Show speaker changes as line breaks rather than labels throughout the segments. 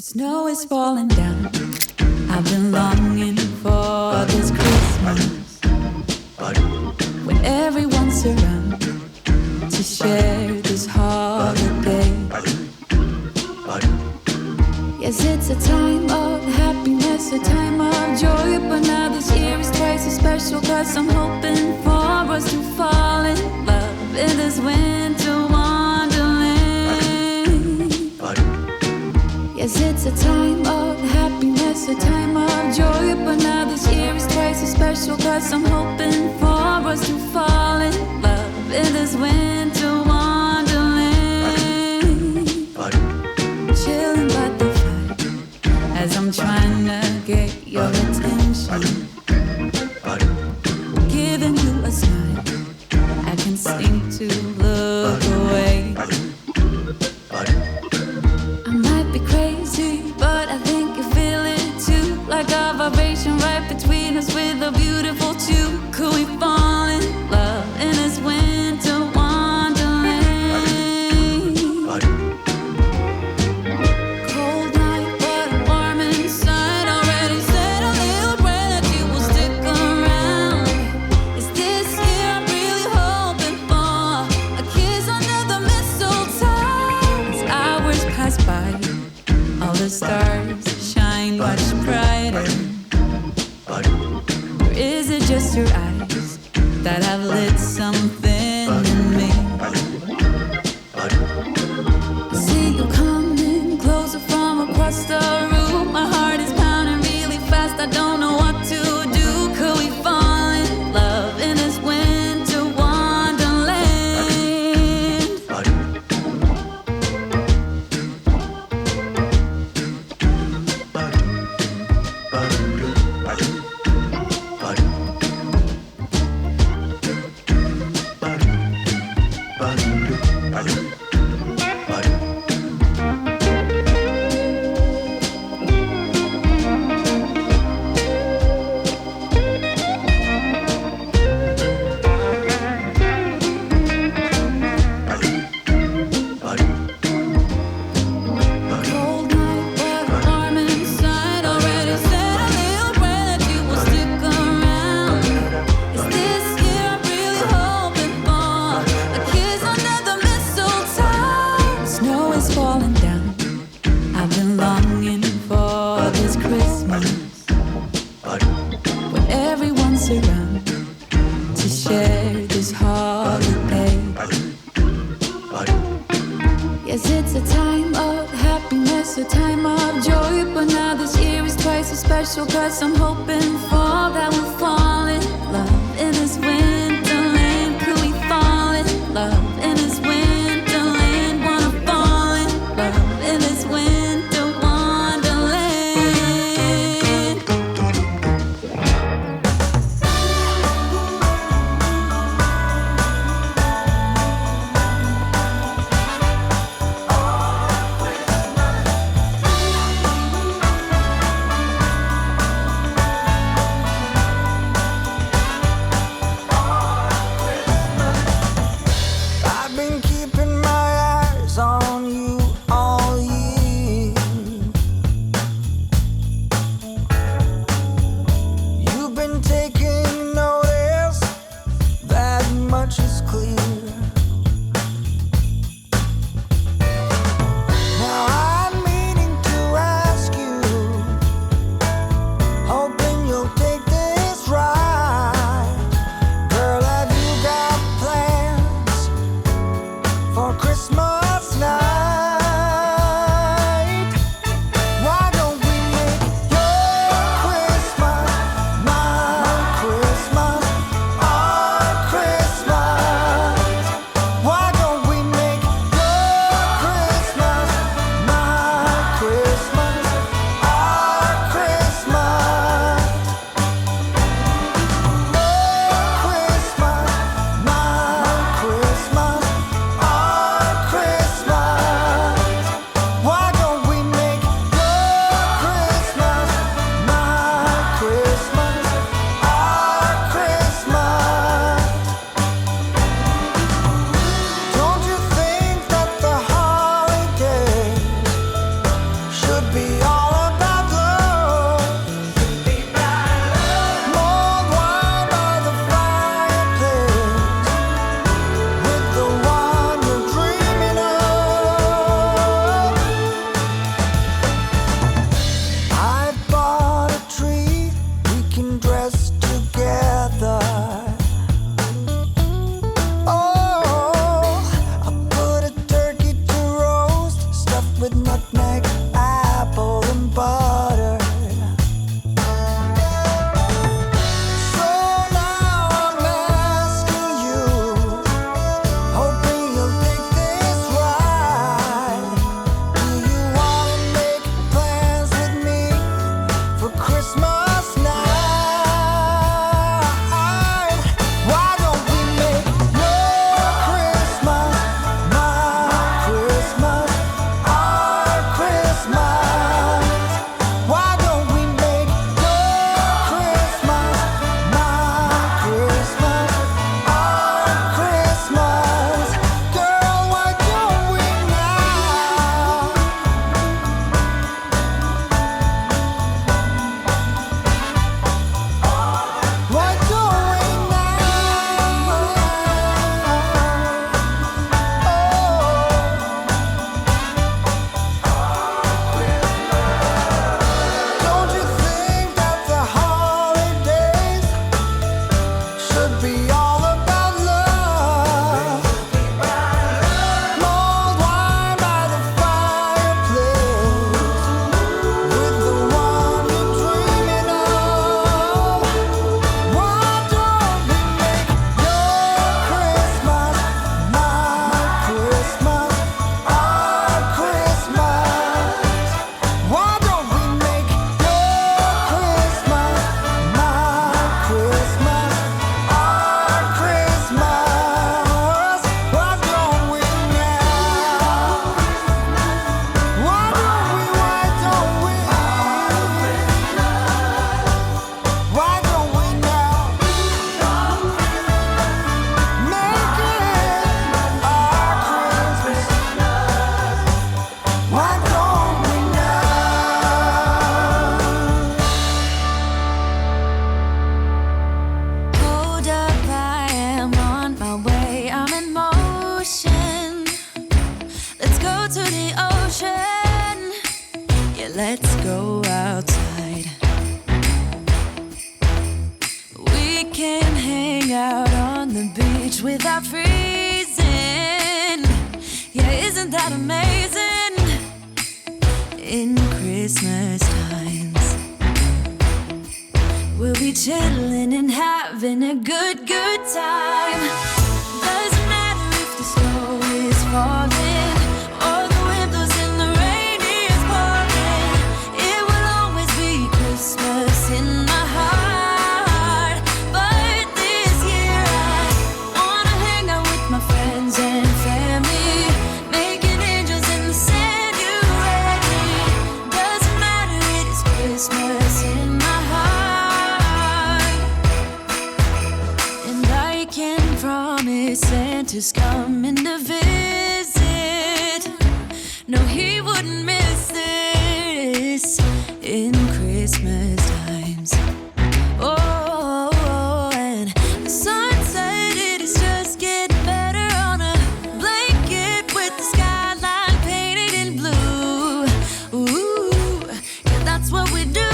Snow is falling down. I've been longing for this Christmas when everyone's around to share this holiday. Yes, it's a time of happiness, a time of joy, but now this year is twice as special, 'cause I'm hoping for us to fall in love in this winter wonderland. Yes, it's a time of happiness, a time of joy, but now this year is twice as special, 'cause I'm hoping for us to fall in love in this winter wonderland. Chilling by the fire as I'm trying to get your attention, giving you a smile, I can seem to look away. I might be crazy, but I think you feel it too, like a vibration right between us with a beautiful tune. Could we fall in love in this winter wonderland? Cold night, but I'm warm inside. Already said a little prayer that you will stick around. Is this year I'm really hoping for a kiss under the mistletoe? As hours pass by, all the stars shine much brighter. Or is it just your eyes that have lit something in me? I see you coming closer from across the room. My heart is pounding really fast, I don't know what to do. Could we fall in love in this winter wonderland? Cold night, but warm inside. Already said a little prayer that you will stick around. Is this year I'm really hoping for a kiss under the mistletoe? Snow is falling down. I've been longing for this Christmas when everyone's around to share this holiday. Yes, it's a time of happiness, a time of joy, but now this year is twice as special, 'cause I'm hoping for that we'll fall in love in this winterland. Could we fall in love in this winterland? Wanna fall in love in this winter wonderland. Yeah, let's go outside. We can hang out on the beach without freezing. Yeah, isn't that amazing? In Christmas times, we'll be chilling and having a good time. Doesn't matter if the snow is falling or the wind blows and the rain is pouring. It will always be Christmas in my heart. But this year I wanna hang out with my friends and family, making angels in the sand. You ready? Doesn't matter, it is Christmas in my heart. And I can promise Santa's coming to visit. No, he wouldn't miss this in Christmas times. Oh, and the sun said it is just getting better on a blanket with the skyline painted in blue. Ooh, yeah, that's what we do.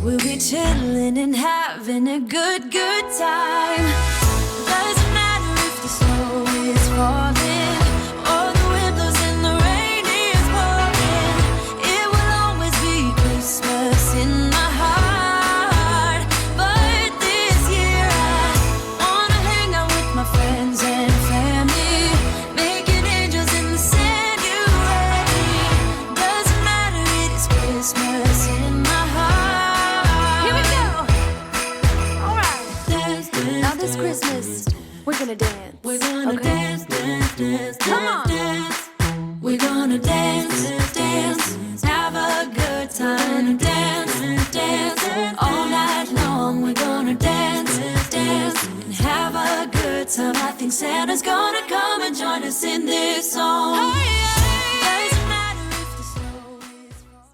We'll be chilling and having a good time. Doesn't matter if the snow is falling or the wind blows and the rain is pouring. It will always be Christmas in my heart. But this year I wanna hang out with my friends and family, making angels in the sand. You ready? Doesn't matter, it is Christmas in my heart. Here we go. All right. Dance, dance, now this Christmas, we're gonna dance. We're gonna dance. Come on. We're gonna dance.